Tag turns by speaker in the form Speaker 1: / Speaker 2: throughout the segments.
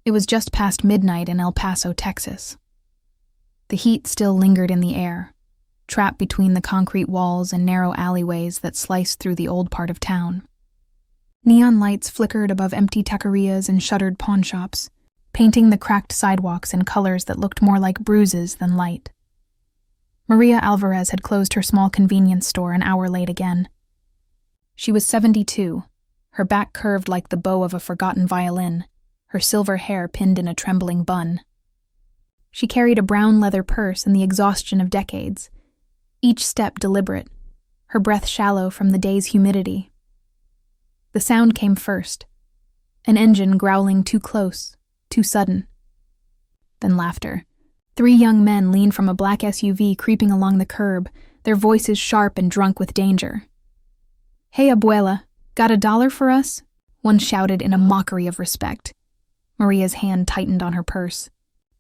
Speaker 1: It was just past midnight in El Paso, Texas. The heat still lingered in the air, trapped between the concrete walls and narrow alleyways that sliced through the old part of town. Neon lights flickered above empty taquerias and shuttered pawnshops, painting the cracked sidewalks in colors that looked more like bruises than light. Maria Alvarez had closed her small convenience store an hour late again. She was 72, her back curved like the bow of a forgotten violin, her silver hair pinned in a trembling bun. She carried a brown leather purse in the exhaustion of decades, each step deliberate, her breath shallow from the day's humidity. The sound came first, an engine growling too close, too sudden. Then laughter. 3 young men leaned from a black SUV creeping along the curb, their voices sharp and drunk with danger. "Hey, abuela, got $1 for us?" one shouted in a mockery of respect. Maria's hand tightened on her purse.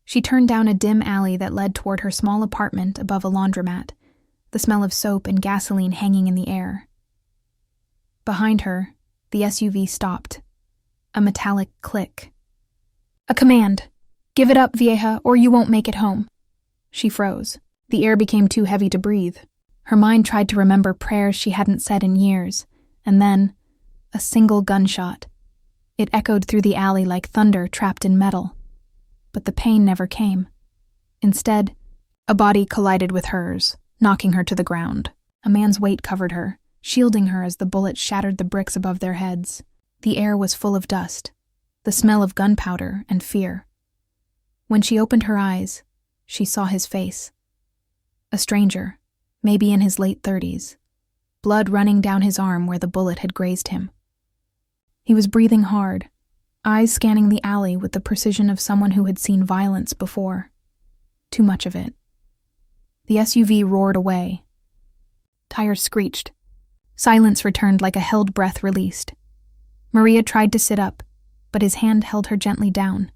Speaker 1: She turned down a dim alley that led toward her small apartment above a laundromat, the smell of soap and gasoline hanging in the air. Behind her, the SUV stopped. A metallic click. "A command. Give it up, vieja, or you won't make it home." She froze. The air became too heavy to breathe. Her mind tried to remember prayers she hadn't said in years, and then, a single gunshot. It echoed through the alley like thunder trapped in metal. But the pain never came. Instead, a body collided with hers, knocking her to the ground. A man's weight covered her, shielding her as the bullet shattered the bricks above their heads. The air was full of dust, the smell of gunpowder and fear. When she opened her eyes, she saw his face. A stranger, maybe in his late 30s, blood running down his arm where the bullet had grazed him. He was breathing hard, eyes scanning the alley with the precision of someone who had seen violence before. Too much of it. The SUV roared away. Tires screeched. Silence returned like a held breath released. Maria tried to sit up, but his hand held her gently down.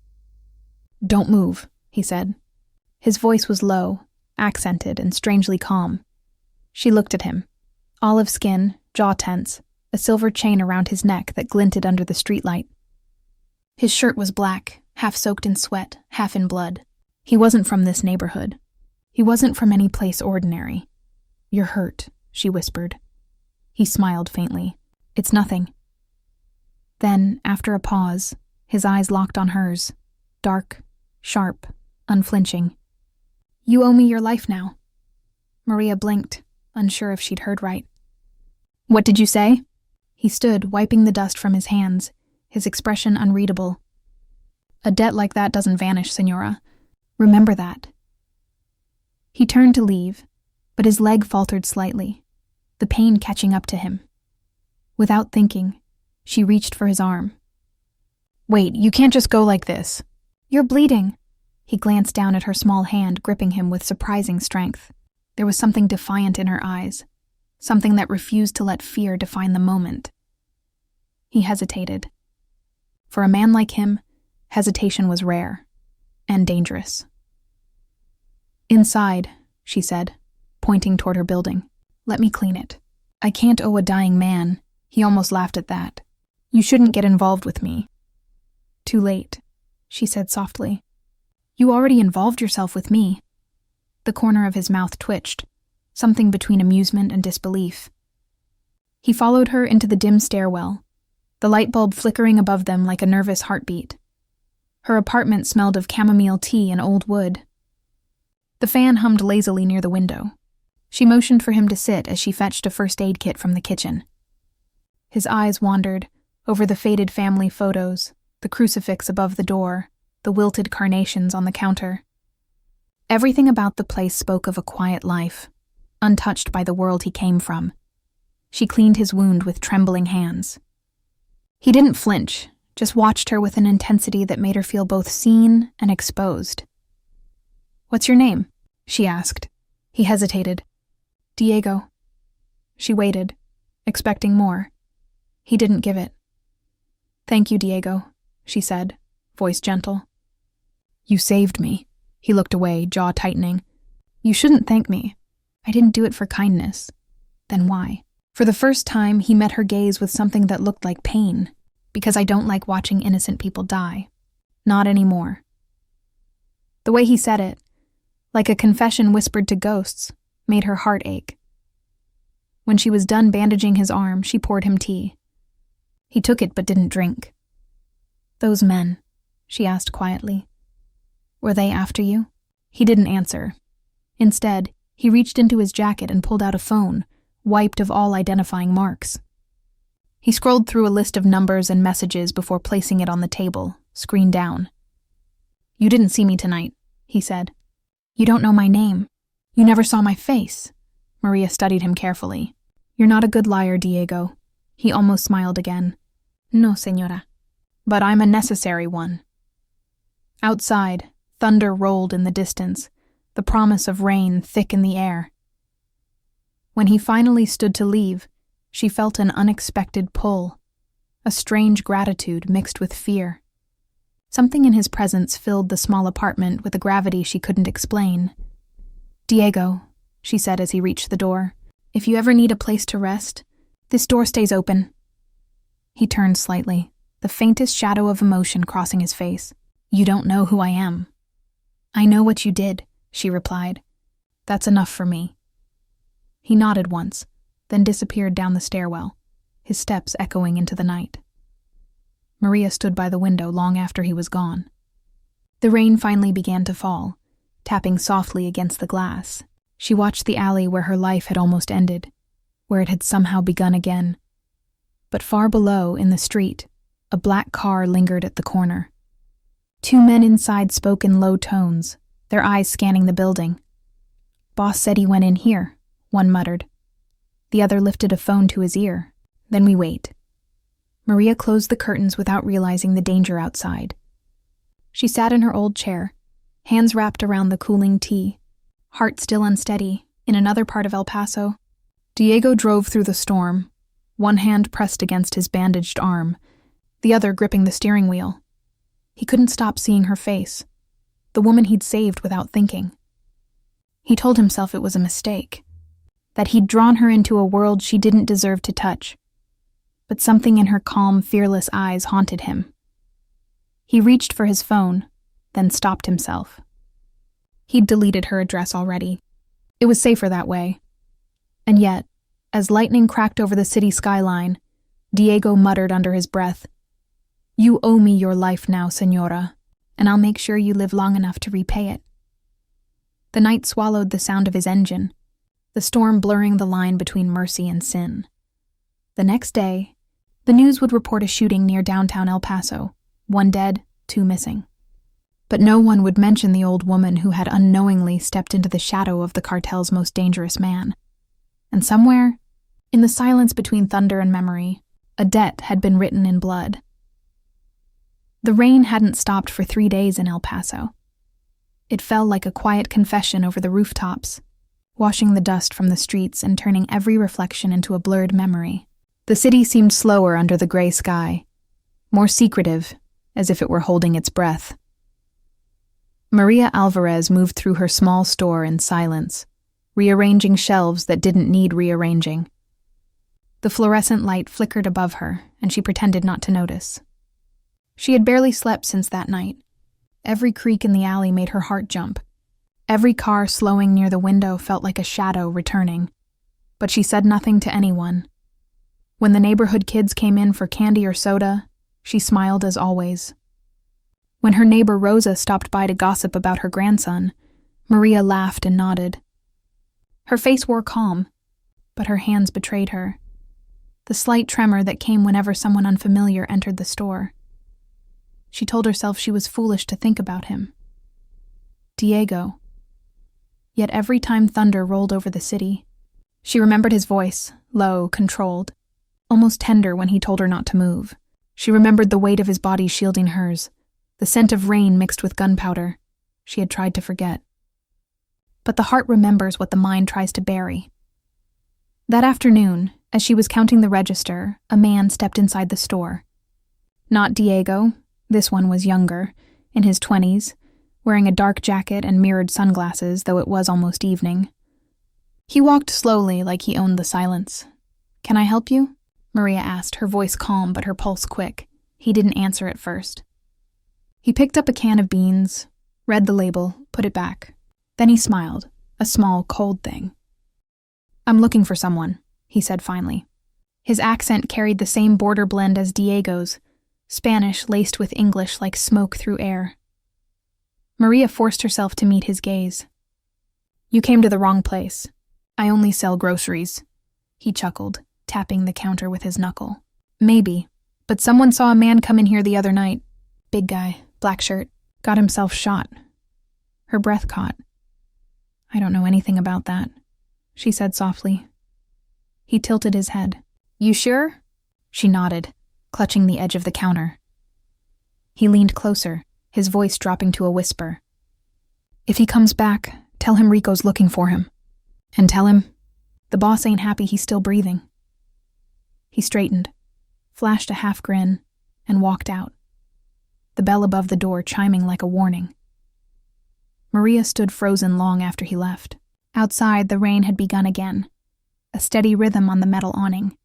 Speaker 1: "Don't move," he said. His voice was low, accented, and strangely calm. She looked at him. Olive skin, jaw tense, a silver chain around his neck that glinted under the streetlight. His shirt was black, half soaked in sweat, half in blood. He wasn't from this neighborhood. He wasn't from any place ordinary. "You're hurt," she whispered. He smiled faintly. "It's nothing." Then, after a pause, his eyes locked on hers, dark, sharp, unflinching. "You owe me your life now." Maria blinked, unsure if she'd heard right. "What did you say?" He stood, wiping the dust from his hands, his expression unreadable. "A debt like that doesn't vanish, Senora. Remember that." He turned to leave, but his leg faltered slightly, the pain catching up to him. Without thinking, she reached for his arm. "Wait, you can't just go like this." "You're bleeding." He glanced down at her small hand, gripping him with surprising strength. There was something defiant in her eyes, something that refused to let fear define the moment. He hesitated. For a man like him, hesitation was rare and dangerous. "Inside," she said, pointing toward her building. "Let me clean it. I can't owe a dying man." He almost laughed at that. "You shouldn't get involved with me." "Too late," she said softly. "You already involved yourself with me." The corner of his mouth twitched, something between amusement and disbelief. He followed her into the dim stairwell, the light bulb flickering above them like a nervous heartbeat. Her apartment smelled of chamomile tea and old wood. The fan hummed lazily near the window. She motioned for him to sit as she fetched a first aid kit from the kitchen. His eyes wandered over the faded family photos, the crucifix above the door, the wilted carnations on the counter. Everything about the place spoke of a quiet life, untouched by the world he came from. She cleaned his wound with trembling hands. He didn't flinch, just watched her with an intensity that made her feel both seen and exposed. "What's your name?" she asked. He hesitated. "Diego." She waited, expecting more. He didn't give it. "Thank you, Diego," she said, voice gentle. "You saved me." He looked away, jaw tightening. "You shouldn't thank me. I didn't do it for kindness." Then why? For the first time, he met her gaze with something that looked like pain, because I don't like watching innocent people die. Not anymore. The way he said it, like a confession whispered to ghosts, made her heart ache. When she was done bandaging his arm, she poured him tea. He took it but didn't drink. "Those men," she asked quietly. "Were they after you?" He didn't answer. Instead, he reached into his jacket and pulled out a phone, wiped of all identifying marks. He scrolled through a list of numbers and messages before placing it on the table, screen down. "You didn't see me tonight," he said. "You don't know my name. You never saw my face." Maria studied him carefully. "You're not a good liar, Diego." He almost smiled again. "No, señora. But I'm a necessary one." Outside, thunder rolled in the distance, the promise of rain thick in the air. When he finally stood to leave, she felt an unexpected pull, a strange gratitude mixed with fear. Something in his presence filled the small apartment with a gravity she couldn't explain. "Diego," she said as he reached the door, "if you ever need a place to rest, this door stays open." He turned slightly, the faintest shadow of emotion crossing his face. "You don't know who I am." "I know what you did," she replied. "That's enough for me." He nodded once, then disappeared down the stairwell, his steps echoing into the night. Maria stood by the window long after he was gone. The rain finally began to fall, tapping softly against the glass. She watched the alley where her life had almost ended, where it had somehow begun again. But far below, in the street, a black car lingered at the corner. Two men inside spoke in low tones, their eyes scanning the building. "Boss said he went in here," one muttered. The other lifted a phone to his ear. "Then we wait." Maria closed the curtains without realizing the danger outside. She sat in her old chair, hands wrapped around the cooling tea, heart still unsteady, in another part of El Paso. Diego drove through the storm, one hand pressed against his bandaged arm, the other gripping the steering wheel. He couldn't stop seeing her face, the woman he'd saved without thinking. He told himself it was a mistake, that he'd drawn her into a world she didn't deserve to touch. But something in her calm, fearless eyes haunted him. He reached for his phone, then stopped himself. He'd deleted her address already. It was safer that way. And yet, as lightning cracked over the city skyline, Diego muttered under his breath, "You owe me your life now, señora, and I'll make sure you live long enough to repay it." The night swallowed the sound of his engine, the storm blurring the line between mercy and sin. The next day, the news would report a shooting near downtown El Paso, 1 dead, 2 missing. But no one would mention the old woman who had unknowingly stepped into the shadow of the cartel's most dangerous man. And somewhere, in the silence between thunder and memory, a debt had been written in blood. The rain hadn't stopped for 3 days in El Paso. It fell like a quiet confession over the rooftops, washing the dust from the streets and turning every reflection into a blurred memory. The city seemed slower under the gray sky, more secretive, as if it were holding its breath. Maria Alvarez moved through her small store in silence, rearranging shelves that didn't need rearranging. The fluorescent light flickered above her, and she pretended not to notice. She had barely slept since that night. Every creak in the alley made her heart jump. Every car slowing near the window felt like a shadow returning. But she said nothing to anyone. When the neighborhood kids came in for candy or soda, she smiled as always. When her neighbor Rosa stopped by to gossip about her grandson, Maria laughed and nodded. Her face wore calm, but her hands betrayed her. The slight tremor that came whenever someone unfamiliar entered the store. She told herself she was foolish to think about him. Diego. Yet every time thunder rolled over the city, she remembered his voice, low, controlled, almost tender when he told her not to move. She remembered the weight of his body shielding hers, the scent of rain mixed with gunpowder. She had tried to forget. But the heart remembers what the mind tries to bury. That afternoon, as she was counting the register, a man stepped inside the store. Not Diego. This one was younger, in his 20s, wearing a dark jacket and mirrored sunglasses, though it was almost evening. He walked slowly like he owned the silence. "Can I help you?" Maria asked, her voice calm but her pulse quick. He didn't answer at first. He picked up a can of beans, read the label, put it back. Then he smiled, a small, cold thing. "I'm looking for someone," he said finally. His accent carried the same border blend as Diego's, Spanish laced with English like smoke through air. Maria forced herself to meet his gaze. "You came to the wrong place. I only sell groceries," he chuckled, tapping the counter with his knuckle. "Maybe, but someone saw a man come in here the other night. Big guy, black shirt, got himself shot." Her breath caught. "I don't know anything about that," she said softly. He tilted his head. "You sure?" She nodded, clutching the edge of the counter. He leaned closer, his voice dropping to a whisper. "If he comes back, tell him Rico's looking for him. And tell him the boss ain't happy he's still breathing." He straightened, flashed a half grin, and walked out, the bell above the door chiming like a warning. Maria stood frozen long after he left. Outside, the rain had begun again, a steady rhythm on the metal awning.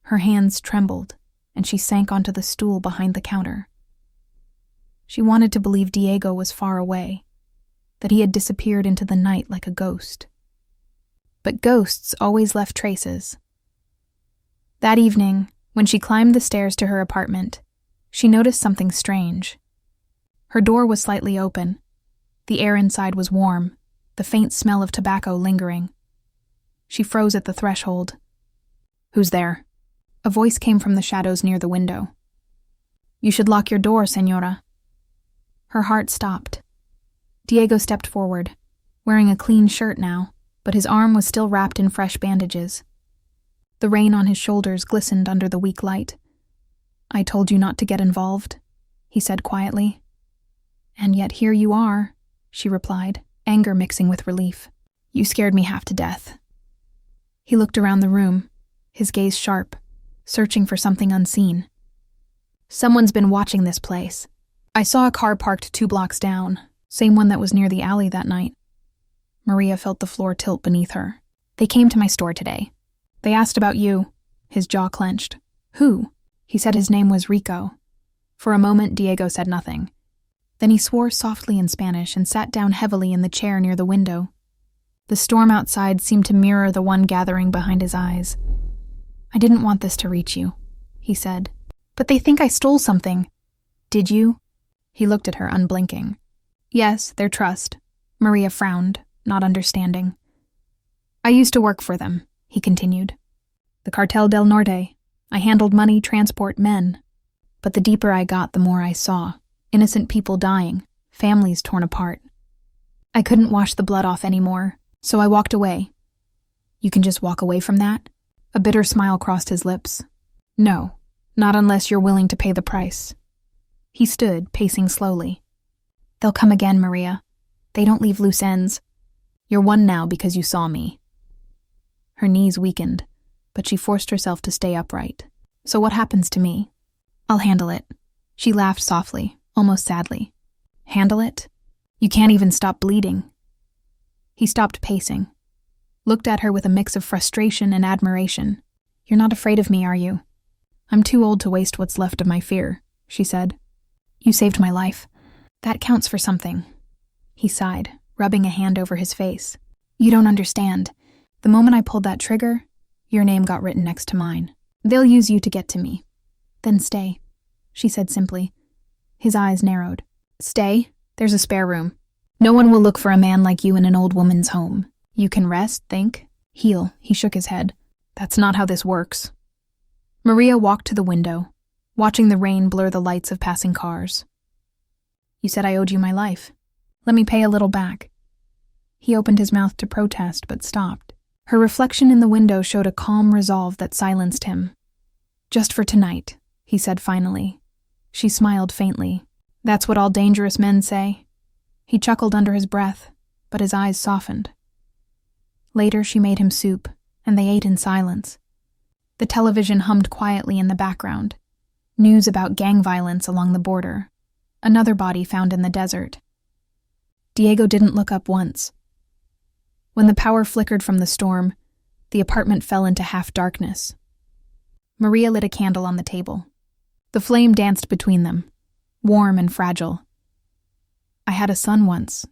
Speaker 1: Her hands trembled, and she sank onto the stool behind the counter. She wanted to believe Diego was far away, that he had disappeared into the night like a ghost. But ghosts always left traces. That evening, when she climbed the stairs to her apartment, she noticed something strange. Her door was slightly open. The air inside was warm, the faint smell of tobacco lingering. She froze at the threshold. "Who's there?" A voice came from the shadows near the window. "You should lock your door, señora." Her heart stopped. Diego stepped forward, wearing a clean shirt now, but his arm was still wrapped in fresh bandages. The rain on his shoulders glistened under the weak light. "I told you not to get involved," he said quietly. "And yet here you are," she replied, anger mixing with relief. "You scared me half to death." He looked around the room, his gaze sharp, searching for something unseen. "Someone's been watching this place. I saw a car parked 2 blocks down, same one that was near the alley that night." Maria felt the floor tilt beneath her. "They came to my store today. They asked about you." His jaw clenched. "Who?" He said his name was Rico. For a moment, Diego said nothing. Then he swore softly in Spanish and sat down heavily in the chair near the window. The storm outside seemed to mirror the one gathering behind his eyes. "I didn't want this to reach you," he said. "But they think I stole something." "Did you?" He looked at her, unblinking. "Yes, their trust." Maria frowned, not understanding. "I used to work for them," he continued. "The Cartel del Norte. I handled money, transport, men. But the deeper I got, the more I saw. Innocent people dying, families torn apart. I couldn't wash the blood off anymore, so I walked away." "You can just walk away from that?" A bitter smile crossed his lips. "No, not unless you're willing to pay the price." He stood, pacing slowly. "They'll come again, Maria. They don't leave loose ends. You're one now because you saw me." Her knees weakened, but she forced herself to stay upright. "So what happens to me?" "I'll handle it." She laughed softly, almost sadly. "Handle it? You can't even stop bleeding." He stopped pacing, looked at her with a mix of frustration and admiration. "You're not afraid of me, are you?" "I'm too old to waste what's left of my fear," she said. "You saved my life. That counts for something." He sighed, rubbing a hand over his face. "You don't understand. The moment I pulled that trigger, your name got written next to mine. They'll use you to get to me." "Then stay," she said simply. His eyes narrowed. "Stay? There's a spare room. No one will look for a man like you in an old woman's home. You can rest, think, heal." He shook his head. "That's not how this works." Maria walked to the window, watching the rain blur the lights of passing cars. "You said I owed you my life. Let me pay a little back." He opened his mouth to protest, but stopped. Her reflection in the window showed a calm resolve that silenced him. "Just for tonight," he said finally. She smiled faintly. "That's what all dangerous men say." He chuckled under his breath, but his eyes softened. Later she made him soup, and they ate in silence. The television hummed quietly in the background. News about gang violence along the border. Another body found in the desert. Diego didn't look up once. When the power flickered from the storm, the apartment fell into half-darkness. Maria lit a candle on the table. The flame danced between them, warm and fragile. "I had a son once,"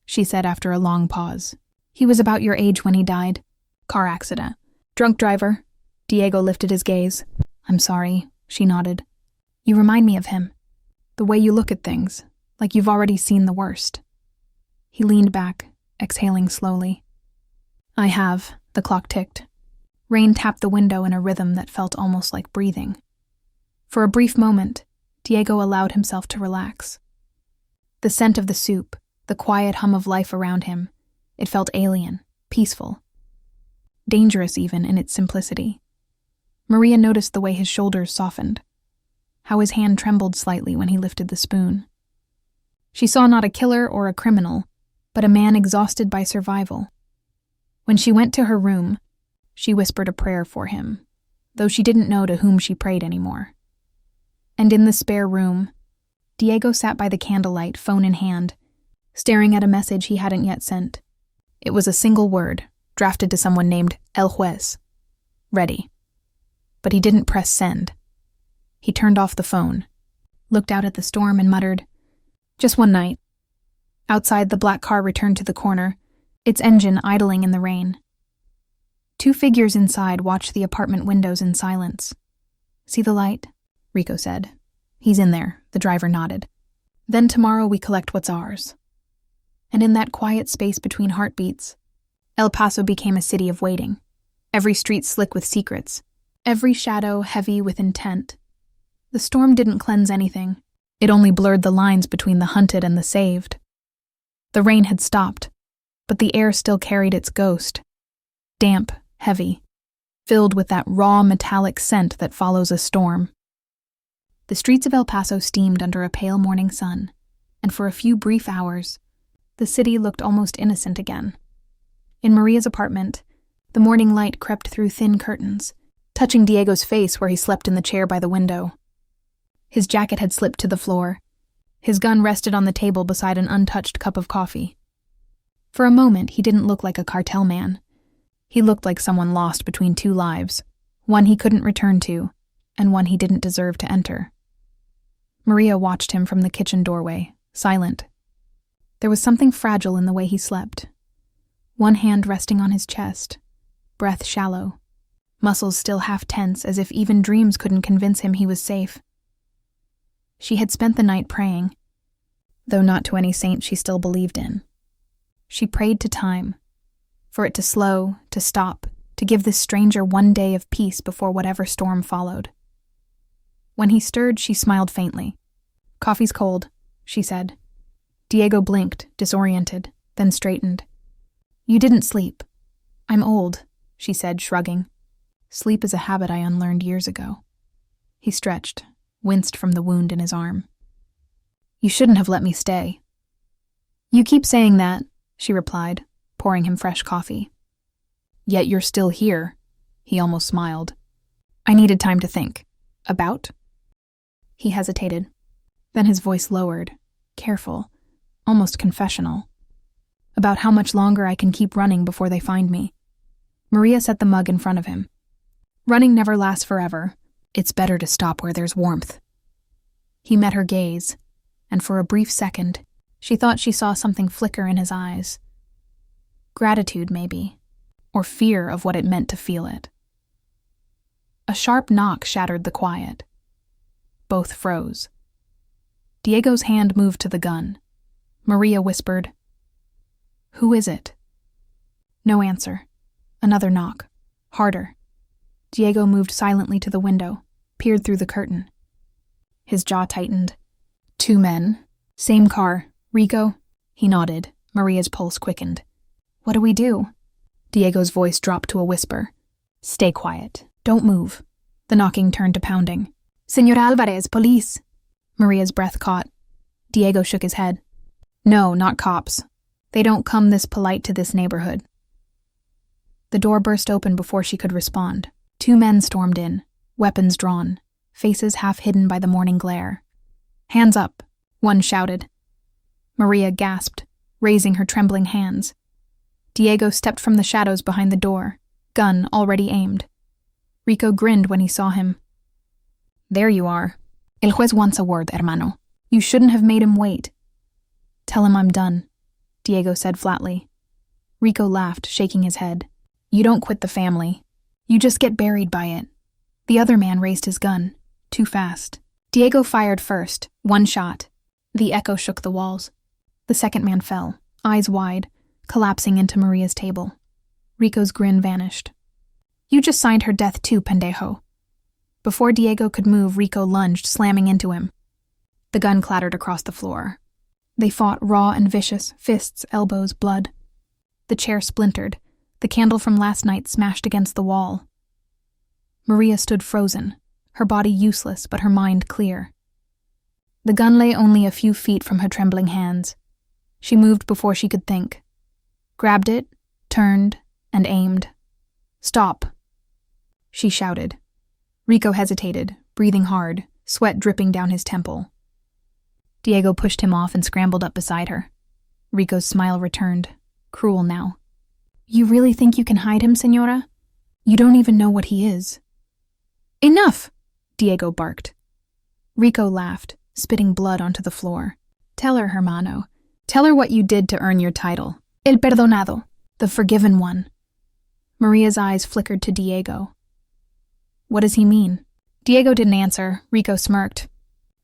Speaker 1: she said after a long pause. "He was about your age when he died. Car accident. Drunk driver." Diego lifted his gaze. "I'm sorry," she nodded. "You remind me of him. The way you look at things, like you've already seen the worst." He leaned back, exhaling slowly. "I have," the clock ticked. Rain tapped the window in a rhythm that felt almost like breathing. For a brief moment, Diego allowed himself to relax. The scent of the soup, the quiet hum of life around him, it felt alien, peaceful. Dangerous even in its simplicity. Maria noticed the way his shoulders softened, how his hand trembled slightly when he lifted the spoon. She saw not a killer or a criminal, but a man exhausted by survival. When she went to her room, she whispered a prayer for him, though she didn't know to whom she prayed anymore. And in the spare room, Diego sat by the candlelight, phone in hand, staring at a message he hadn't yet sent. It was a single word, drafted to someone named El Juez. Ready. But he didn't press send. He turned off the phone, looked out at the storm and muttered, "Just one night." Outside, the black car returned to the corner, its engine idling in the rain. Two figures inside watched the apartment windows in silence. "See the light?" Rico said. "He's in there," the driver nodded. "Then tomorrow we collect what's ours." And in that quiet space between heartbeats, El Paso became a city of waiting. Every street slick with secrets, every shadow heavy with intent. The storm didn't cleanse anything. It only blurred the lines between the hunted and the saved. The rain had stopped, but the air still carried its ghost. Damp, heavy, filled with that raw metallic scent that follows a storm. The streets of El Paso steamed under a pale morning sun, and for a few brief hours, the city looked almost innocent again. In Maria's apartment, the morning light crept through thin curtains, touching Diego's face where he slept in the chair by the window. His jacket had slipped to the floor. His gun rested on the table beside an untouched cup of coffee. For a moment, he didn't look like a cartel man. He looked like someone lost between two lives, one he couldn't return to, and one he didn't deserve to enter. Maria watched him from the kitchen doorway, silent. There was something fragile in the way he slept. One hand resting on his chest, breath shallow, muscles still half tense as if even dreams couldn't convince him he was safe. She had spent the night praying, though not to any saint she still believed in. She prayed to time, for it to slow, to stop, to give this stranger one day of peace before whatever storm followed. When he stirred, she smiled faintly. "Coffee's cold," she said. Diego blinked, disoriented, then straightened. "You didn't sleep." "I'm old," she said, shrugging. "Sleep is a habit I unlearned years ago." He stretched, winced from the wound in his arm. "You shouldn't have let me stay." "You keep saying that," she replied, pouring him fresh coffee. "Yet you're still here," he almost smiled. "I needed time to think." "About?" He hesitated. Then his voice lowered, careful, almost confessional. "About how much longer I can keep running before they find me." Maria set the mug in front of him. "Running never lasts forever. It's better to stop where there's warmth." He met her gaze, and for a brief second, she thought she saw something flicker in his eyes. Gratitude, maybe, or fear of what it meant to feel it. A sharp knock shattered the quiet. Both froze. Diego's hand moved to the gun. Maria whispered, "Who is it?" No answer. Another knock. Harder. Diego moved silently to the window, peered through the curtain. His jaw tightened. "Two men. Same car. Rico?" He nodded. Maria's pulse quickened. "What do we do?" Diego's voice dropped to a whisper. "Stay quiet. Don't move." The knocking turned to pounding. "Señor Alvarez, police." Maria's breath caught. Diego shook his head. "No, not cops. They don't come this polite to this neighborhood." The door burst open before she could respond. Two men stormed in, weapons drawn, faces half hidden by the morning glare. "Hands up," one shouted. Maria gasped, raising her trembling hands. Diego stepped from the shadows behind the door, gun already aimed. Rico grinned when he saw him. "There you are. El juez wants a word, hermano." You shouldn't have made him wait. Tell him I'm done, Diego said flatly. Rico laughed, shaking his head. You don't quit the family. You just get buried by it. The other man raised his gun, too fast. Diego fired first, one shot. The echo shook the walls. The second man fell, eyes wide, collapsing into Maria's table. Rico's grin vanished. You just signed her death too, pendejo. Before Diego could move, Rico lunged, slamming into him. The gun clattered across the floor. They fought, raw and vicious, fists, elbows, blood. The chair splintered. The candle from last night smashed against the wall. Maria stood frozen, her body useless but her mind clear. The gun lay only a few feet from her trembling hands. She moved before she could think. Grabbed it, turned, and aimed. Stop, she shouted. Rico hesitated, breathing hard, sweat dripping down his temple. Diego pushed him off and scrambled up beside her. Rico's smile returned, cruel now. You really think you can hide him, Señora? You don't even know what he is. Enough, Diego barked. Rico laughed, spitting blood onto the floor. Tell her, hermano. Tell her what you did to earn your title. El perdonado, the forgiven one. Maria's eyes flickered to Diego. What does he mean? Diego didn't answer. Rico smirked.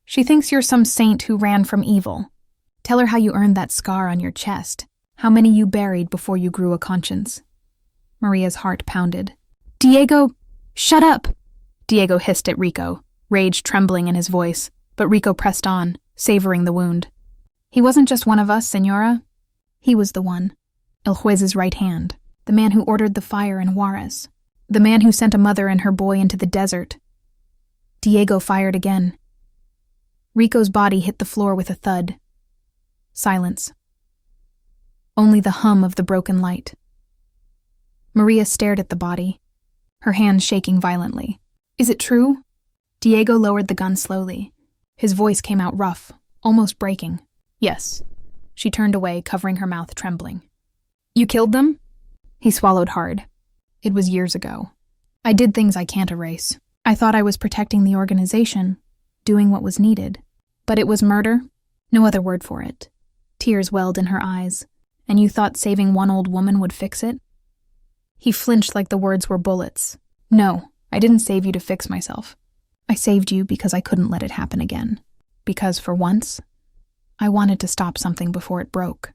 Speaker 1: She thinks you're some saint who ran from evil. Tell her how you earned that scar on your chest, how many you buried before you grew a conscience. Maria's heart pounded. Diego, shut up! Diego hissed at Rico, rage trembling in his voice, but Rico pressed on, savoring the wound. He wasn't just one of us, Señora. He was the one. El Juez's right hand, the man who ordered the fire in Juarez, the man who sent a mother and her boy into the desert. Diego fired again. Rico's body hit the floor with a thud. Silence. Only the hum of the broken light. Maria stared at the body, her hands shaking violently. Is it true? Diego lowered the gun slowly. His voice came out rough, almost breaking. Yes. She turned away, covering her mouth, trembling. You killed them? He swallowed hard. It was years ago. I did things I can't erase. I thought I was protecting the organization, doing what was needed. But it was murder? No other word for it. Tears welled in her eyes. And you thought saving one old woman would fix it? He flinched like the words were bullets. No, I didn't save you to fix myself. I saved you because I couldn't let it happen again. Because for once, I wanted to stop something before it broke.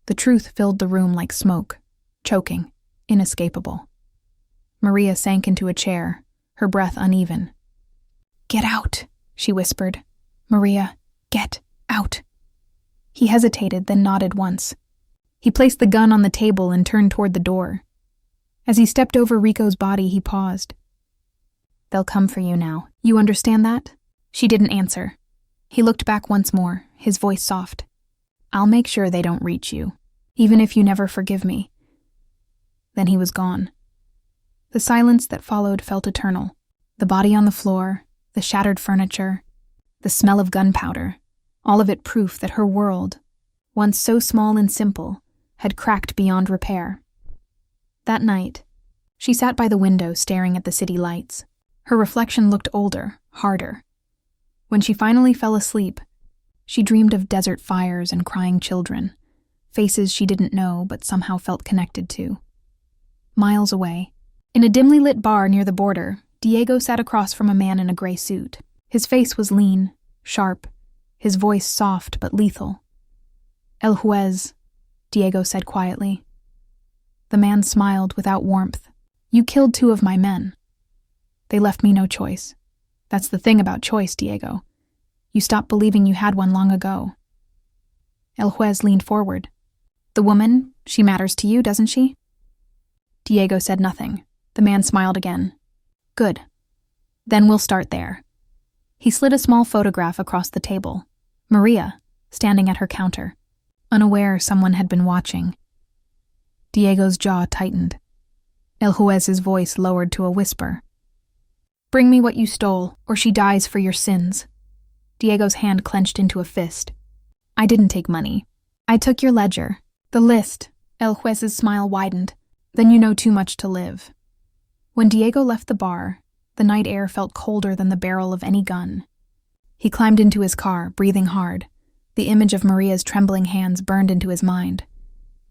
Speaker 1: The truth filled the room like smoke, choking, inescapable. Maria sank into a chair, her breath uneven. Get out, she whispered. Maria, get out. He hesitated, then nodded once. He placed the gun on the table and turned toward the door. As he stepped over Rico's body, he paused. They'll come for you now. You understand that? She didn't answer. He looked back once more, his voice soft. I'll make sure they don't reach you, even if you never forgive me. Then he was gone. The silence that followed felt eternal. The body on the floor, the shattered furniture, the smell of gunpowder, all of it proof that her world, once so small and simple, had cracked beyond repair. That night, she sat by the window staring at the city lights. Her reflection looked older, harder. When she finally fell asleep, she dreamed of desert fires and crying children, faces she didn't know but somehow felt connected to. Miles away, in a dimly lit bar near the border, Diego sat across from a man in a gray suit. His face was lean, sharp, his voice soft but lethal. El Juez, Diego said quietly. The man smiled without warmth. You killed 2 of my men. They left me no choice. That's the thing about choice, Diego. You stopped believing you had one long ago. El Juez leaned forward. The woman, she matters to you, doesn't she? Diego said nothing. The man smiled again. Good. Then we'll start there. He slid a small photograph across the table. Maria, standing at her counter, unaware someone had been watching. Diego's jaw tightened. El Juez's voice lowered to a whisper. Bring me what you stole, or she dies for your sins. Diego's hand clenched into a fist. I didn't take money. I took your ledger. The list. El Juez's smile widened. Then you know too much to live. When Diego left the bar, the night air felt colder than the barrel of any gun. He climbed into his car, breathing hard. The image of Maria's trembling hands burned into his mind.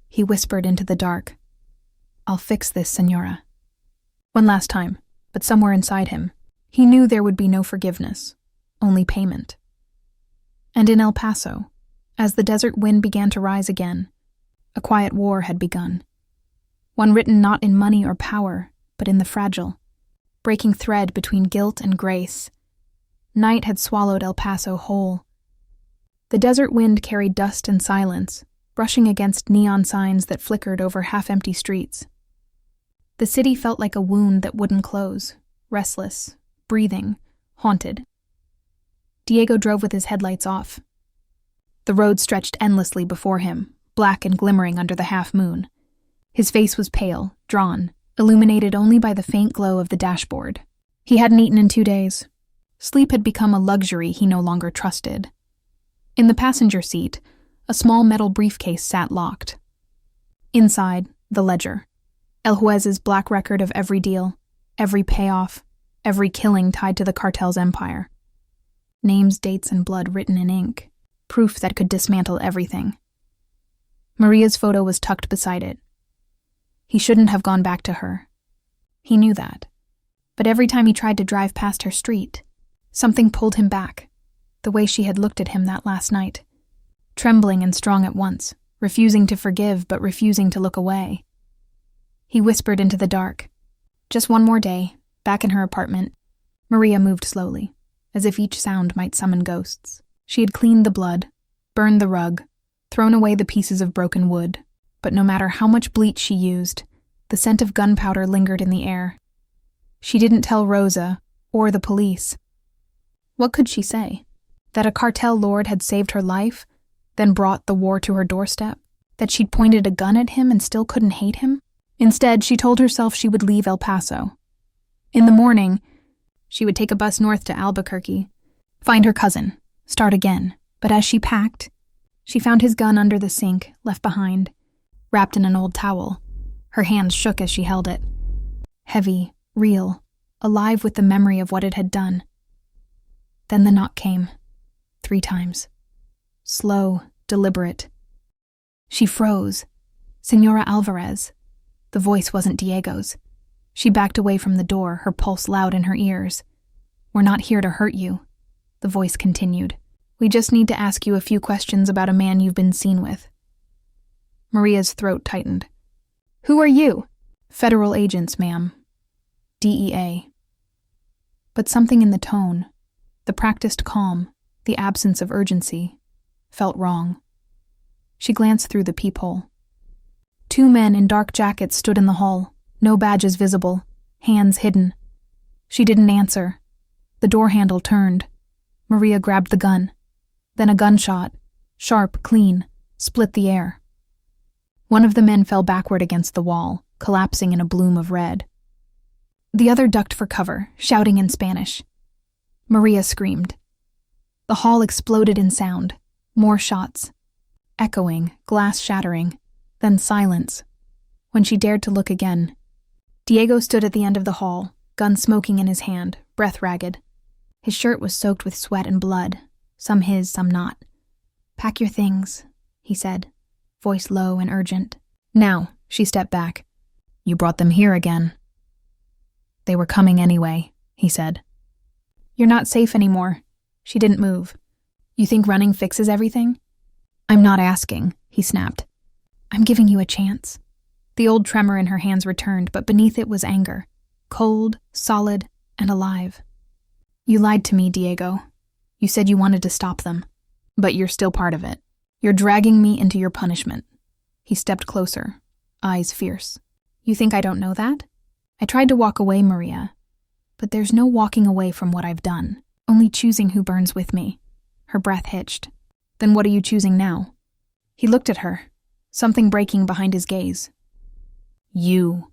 Speaker 1: He whispered into the dark, "I'll fix this, Senora." One last time, but somewhere inside him, he knew there would be no forgiveness, only payment. And in El Paso, as the desert wind began to rise again, a quiet war had begun. One written not in money or power, but in the fragile, breaking thread between guilt and grace. Night had swallowed El Paso whole. The desert wind carried dust and silence, brushing against neon signs that flickered over half-empty streets. The city felt like a wound that wouldn't close, restless, breathing, haunted. Diego drove with his headlights off. The road stretched endlessly before him, black and glimmering under the half-moon. His face was pale, drawn, illuminated only by the faint glow of the dashboard. He hadn't eaten in 2 days. Sleep had become a luxury he no longer trusted. In the passenger seat, a small metal briefcase sat locked. Inside, the ledger. El Juez's black record of every deal, every payoff, every killing tied to the cartel's empire. Names, dates, and blood written in ink. Proof that could dismantle everything. Maria's photo was tucked beside it. He shouldn't have gone back to her. He knew that. But every time he tried to drive past her street, something pulled him back, the way she had looked at him that last night. Trembling and strong at once, refusing to forgive but refusing to look away. He whispered into the dark. Just one more day, back in her apartment. Maria moved slowly, as if each sound might summon ghosts. She had cleaned the blood, burned the rug, thrown away the pieces of broken wood, but no matter how much bleach she used, the scent of gunpowder lingered in the air. She didn't tell Rosa, or the police. What could she say? That a cartel lord had saved her life, then brought the war to her doorstep? That she'd pointed a gun at him and still couldn't hate him? Instead, she told herself she would leave El Paso. In the morning, she would take a bus north to Albuquerque, find her cousin, start again. But as she packed, she found his gun under the sink, left behind, wrapped in an old towel. Her hands shook as she held it. Heavy, real, alive with the memory of what it had done. Then the knock came, 3 times. Slow, deliberate. She froze. Senora Alvarez. The voice wasn't Diego's. She backed away from the door, her pulse loud in her ears. "We're not here to hurt you," the voice continued. "We just need to ask you a few questions about a man you've been seen with." Maria's throat tightened. "Who are you?" "Federal agents, ma'am. DEA." But something in the tone, the practiced calm, the absence of urgency, felt wrong. She glanced through the peephole. 2 men in dark jackets stood in the hall, no badges visible, hands hidden. She didn't answer. The door handle turned. Maria grabbed the gun. Then a gunshot, sharp, clean, split the air. One of the men fell backward against the wall, collapsing in a bloom of red. The other ducked for cover, shouting in Spanish. Maria screamed. The hall exploded in sound. More shots. Echoing, glass shattering. Then silence. When she dared to look again, Diego stood at the end of the hall, gun smoking in his hand, breath ragged. His shirt was soaked with sweat and blood, some his, some not. "Pack your things," he said, voice low and urgent. Now, she stepped back. "You brought them here again." "They were coming anyway," he said. "You're not safe anymore." She didn't move. "You think running fixes everything?" "I'm not asking," he snapped. "I'm giving you a chance." The old tremor in her hands returned, but beneath it was anger. Cold, solid, and alive. "You lied to me, Diego. You said you wanted to stop them. But you're still part of it. You're dragging me into your punishment." He stepped closer, eyes fierce. "You think I don't know that? I tried to walk away, Maria. But there's no walking away from what I've done. Only choosing who burns with me." Her breath hitched. "Then what are you choosing now?" He looked at her, something breaking behind his gaze. "You."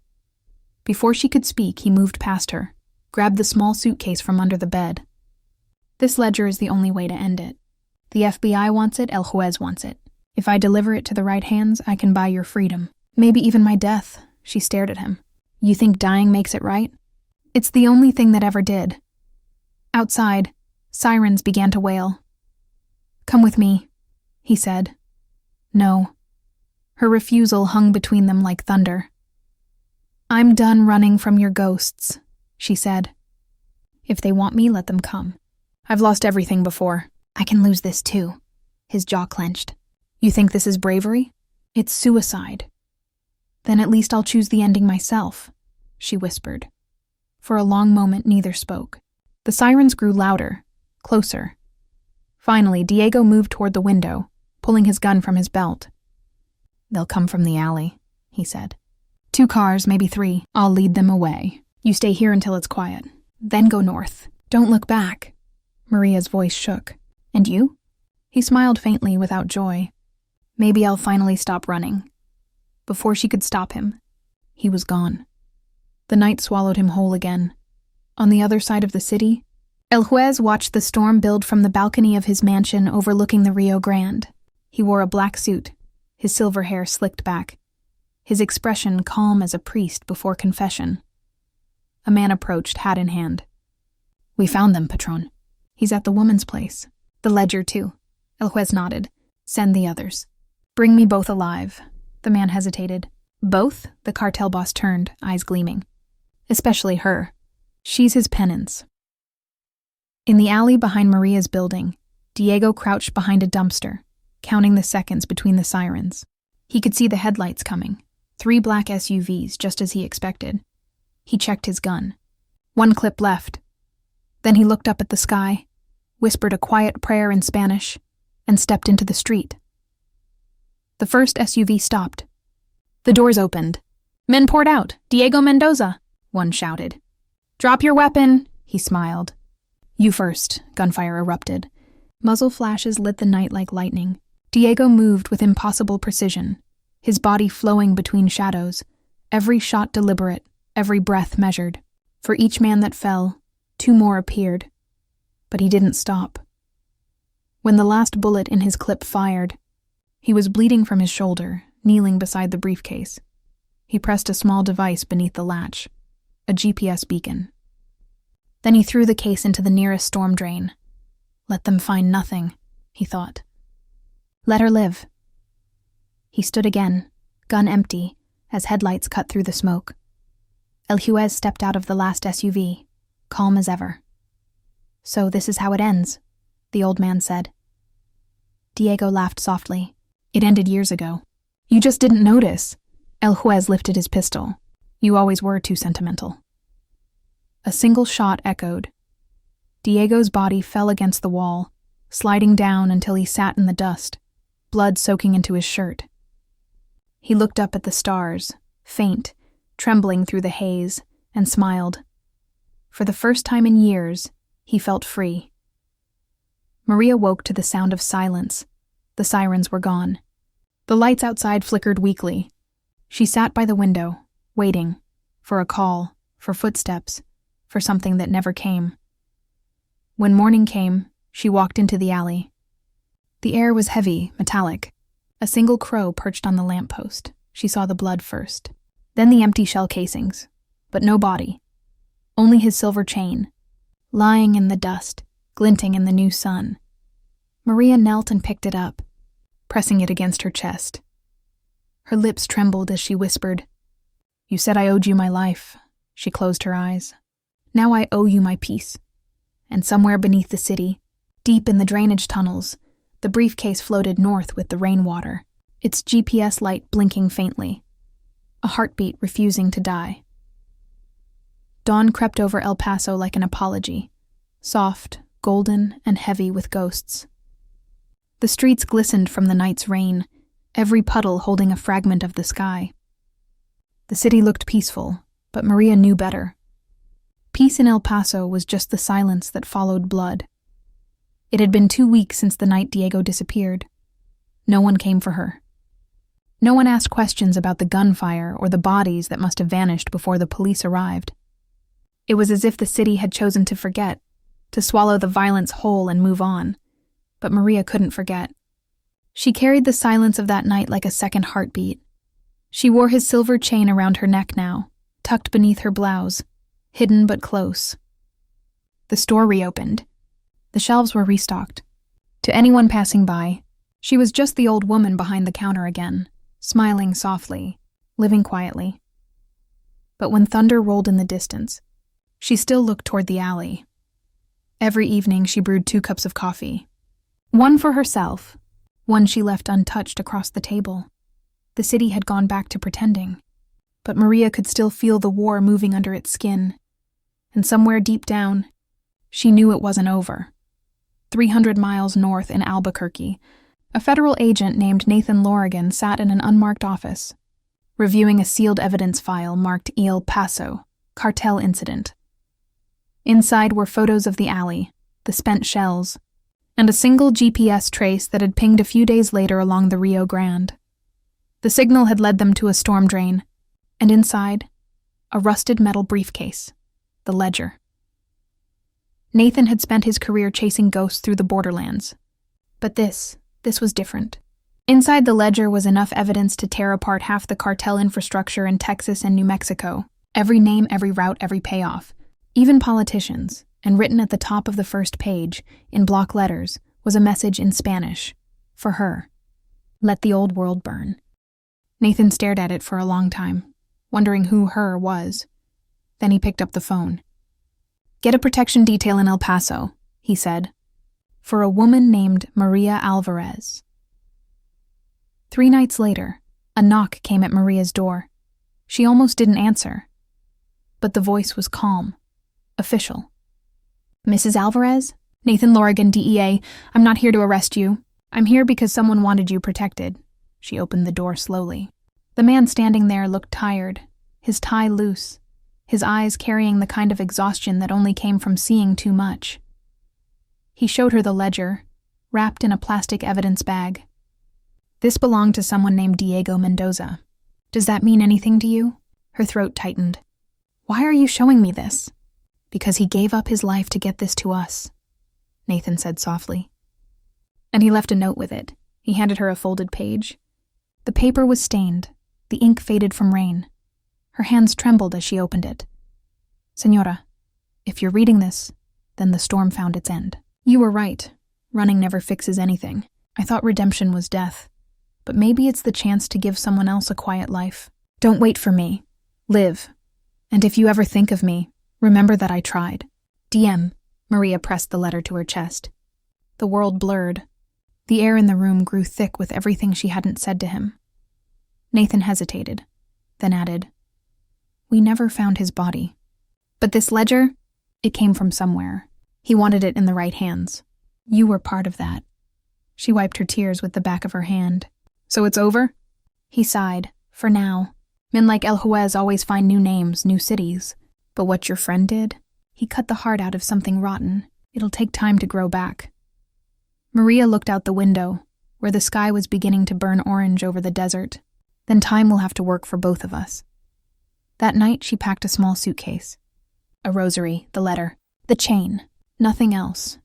Speaker 1: Before she could speak, he moved past her, grabbed the small suitcase from under the bed. "This ledger is the only way to end it. The FBI wants it, El Juez wants it. If I deliver it to the right hands, I can buy your freedom. Maybe even my death." She stared at him. "You think dying makes it right?" "It's the only thing that ever did." Outside, Sirens began to wail. "Come with me," he said. No. Her refusal hung between them like thunder. "I'm done running from your ghosts," she said. "If they want me, let them come. I've lost everything before. I can lose this too." His jaw clenched. "You think this is bravery? It's suicide." "Then at least I'll choose the ending myself," she whispered. For a long moment, neither spoke. The sirens grew louder, closer. Finally, Diego moved toward the window, pulling his gun from his belt. "They'll come from the alley," he said. "2 cars, maybe 3. I'll lead them away. You stay here until it's quiet. Then go north. Don't look back." Maria's voice shook. "And you?" He smiled faintly without joy. "Maybe I'll finally stop running." Before she could stop him, he was gone. The night swallowed him whole again. On the other side of the city, El Juez watched the storm build from the balcony of his mansion overlooking the Rio Grande. He wore a black suit, his silver hair slicked back, his expression calm as a priest before confession. A man approached, hat in hand. "We found them, Patron." "He's at the woman's place." "The ledger, too." El Juez nodded. "Send the others." "Bring me both alive." The man hesitated. "Both?" The cartel boss turned, eyes gleaming. "Especially her. She's his penance." In the alley behind Maria's building, Diego crouched behind a dumpster, counting the seconds between the sirens. He could see the headlights coming, 3 black SUVs, just as he expected. He checked his gun. 1 clip left. Then he looked up at the sky, whispered a quiet prayer in Spanish, and stepped into the street. The first SUV stopped. The doors opened. "Men poured out. Diego Mendoza," one shouted. "Drop your weapon," he smiled. "You first," gunfire erupted. Muzzle flashes lit the night like lightning. Diego moved with impossible precision, his body flowing between shadows, every shot deliberate, every breath measured. For each man that fell, 2 more appeared. But he didn't stop. When the last bullet in his clip fired, he was bleeding from his shoulder, kneeling beside the briefcase. He pressed a small device beneath the latch, a GPS beacon. Then he threw the case into the nearest storm drain. Let them find nothing, he thought. Let her live. He stood again, gun empty, as headlights cut through the smoke. El Juez stepped out of the last SUV, calm as ever. "So this is how it ends," the old man said. Diego laughed softly. "It ended years ago. You just didn't notice." El Juez lifted his pistol. "You always were too sentimental." A single shot echoed. Diego's body fell against the wall, sliding down until he sat in the dust, blood soaking into his shirt. He looked up at the stars, faint, trembling through the haze, and smiled. For the first time in years, he felt free. Maria woke to the sound of silence. The sirens were gone. The lights outside flickered weakly. She sat by the window, waiting, for a call, for footsteps, for something that never came. When morning came, she walked into the alley. The air was heavy, metallic. A single crow perched on the lamppost. She saw the blood first. Then the empty shell casings, but no body. Only his silver chain, lying in the dust, glinting in the new sun. Maria knelt and picked it up, pressing it against her chest. Her lips trembled as she whispered, "You said I owed you my life." She closed her eyes. "Now I owe you my peace." And somewhere beneath the city, deep in the drainage tunnels, the briefcase floated north with the rainwater, its GPS light blinking faintly, a heartbeat refusing to die. Dawn crept over El Paso like an apology, soft, golden, and heavy with ghosts. The streets glistened from the night's rain, every puddle holding a fragment of the sky. The city looked peaceful, but Maria knew better. Peace in El Paso was just the silence that followed blood. It had been 2 weeks since the night Diego disappeared. No one came for her. No one asked questions about the gunfire or the bodies that must have vanished before the police arrived. It was as if the city had chosen to forget, to swallow the violence whole and move on. But Maria couldn't forget. She carried the silence of that night like a second heartbeat. She wore his silver chain around her neck now, tucked beneath her blouse, hidden but close. The store reopened. The shelves were restocked. To anyone passing by, she was just the old woman behind the counter again, smiling softly, living quietly. But when thunder rolled in the distance, she still looked toward the alley. Every evening she brewed 2 cups of coffee. One for herself, one she left untouched across the table. The city had gone back to pretending, but Maria could still feel the war moving under its skin. And somewhere deep down, she knew it wasn't over. 300 miles north in Albuquerque, a federal agent named Nathan Lorigan sat in an unmarked office, reviewing a sealed evidence file marked El Paso, Cartel incident. Inside were photos of the alley, the spent shells, and a single GPS trace that had pinged a few days later along the Rio Grande. The signal had led them to a storm drain, and inside, a rusted metal briefcase, the ledger. Nathan had spent his career chasing ghosts through the borderlands. But this was different. Inside the ledger was enough evidence to tear apart half the cartel infrastructure in Texas and New Mexico. Every name, every route, every payoff. Even politicians, and written at the top of the first page, in block letters, was a message in Spanish. For her. Let the old world burn. Nathan stared at it for a long time, wondering who her was. Then he picked up the phone. Get a protection detail in El Paso, he said, for a woman named Maria Alvarez. 3 nights later, a knock came at Maria's door. She almost didn't answer. But the voice was calm. Official. Mrs. Alvarez? Nathan Lorigan, DEA. I'm not here to arrest you. I'm here because someone wanted you protected. She opened the door slowly. The man standing there looked tired, his tie loose, his eyes carrying the kind of exhaustion that only came from seeing too much. He showed her the ledger, wrapped in a plastic evidence bag. This belonged to someone named Diego Mendoza. Does that mean anything to you? Her throat tightened. Why are you showing me this? Because he gave up his life to get this to us, Nathan said softly. And he left a note with it. He handed her a folded page. The paper was stained, the ink faded from rain. Her hands trembled as she opened it. Señora, if you're reading this, then the storm found its end. You were right. Running never fixes anything. I thought redemption was death. But maybe it's the chance to give someone else a quiet life. Don't wait for me. Live. And if you ever think of me, remember that I tried. DM. Maria pressed the letter to her chest. The world blurred. The air in the room grew thick with everything she hadn't said to him. Nathan hesitated, then added, We never found his body. But this ledger, it came from somewhere. He wanted it in the right hands. You were part of that. She wiped her tears with the back of her hand. So it's over? He sighed. For now. Men like El Juez always find new names, new cities. But what your friend did? He cut the heart out of something rotten. It'll take time to grow back. Maria looked out the window, where the sky was beginning to burn orange over the desert. Then time will have to work for both of us. That night, she packed a small suitcase. A rosary, the letter, the chain, nothing else.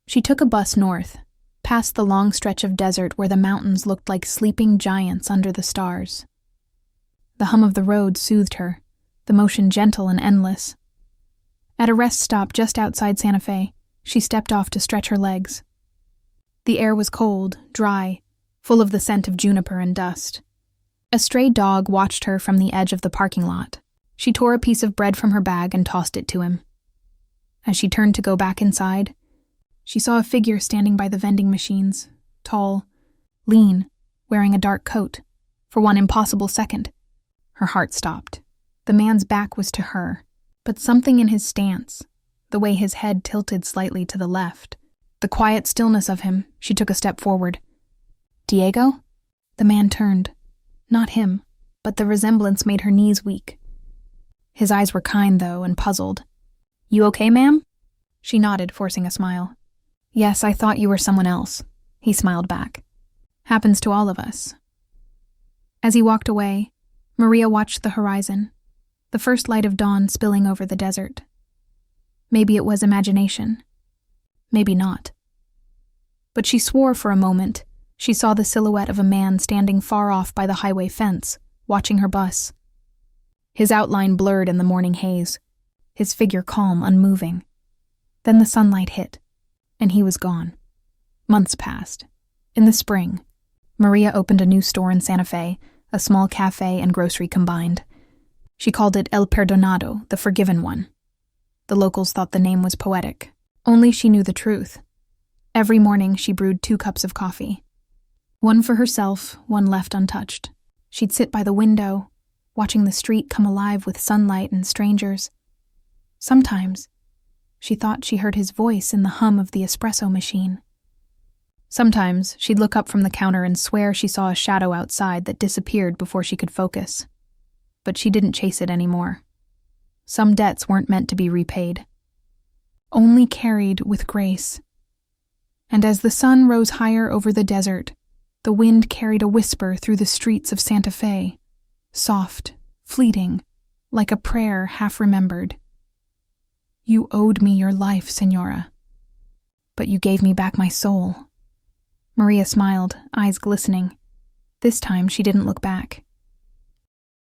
Speaker 1: She took a bus north, past the long stretch of desert where the mountains looked like sleeping giants under the stars. The hum of the road soothed her, the motion gentle and endless. At a rest stop just outside Santa Fe, she stepped off to stretch her legs. The air was cold, dry, full of the scent of juniper and dust. A stray dog watched her from the edge of the parking lot. She tore a piece of bread from her bag and tossed it to him. As she turned to go back inside, she saw a figure standing by the vending machines, tall, lean, wearing a dark coat. For one impossible second, her heart stopped. The man's back was to her, but something in his stance, the way his head tilted slightly to the left, the quiet stillness of him, she took a step forward. Diego? The man turned. Not him, but the resemblance made her knees weak. His eyes were kind, though, and puzzled. You okay, ma'am? She nodded, forcing a smile. Yes, I thought you were someone else. He smiled back. Happens to all of us. As he walked away, Maria watched the horizon, the first light of dawn spilling over the desert. Maybe it was imagination. Maybe not. But she swore for a moment she saw the silhouette of a man standing far off by the highway fence, watching her bus. His outline blurred in the morning haze, his figure calm, unmoving. Then the sunlight hit, and he was gone. Months passed. In the spring, Maria opened a new store in Santa Fe, a small cafe and grocery combined. She called it El Perdonado, the Forgiven One. The locals thought the name was poetic. Only she knew the truth. Every morning she brewed 2 cups of coffee. One for herself, one left untouched. She'd sit by the window, watching the street come alive with sunlight and strangers. Sometimes, she thought she heard his voice in the hum of the espresso machine. Sometimes, she'd look up from the counter and swear she saw a shadow outside that disappeared before she could focus. But she didn't chase it anymore. Some debts weren't meant to be repaid, only carried with grace. And as the sun rose higher over the desert, the wind carried a whisper through the streets of Santa Fe, soft, fleeting, like a prayer half-remembered. You owed me your life, Señora, but you gave me back my soul. Maria smiled, eyes glistening. This time she didn't look back.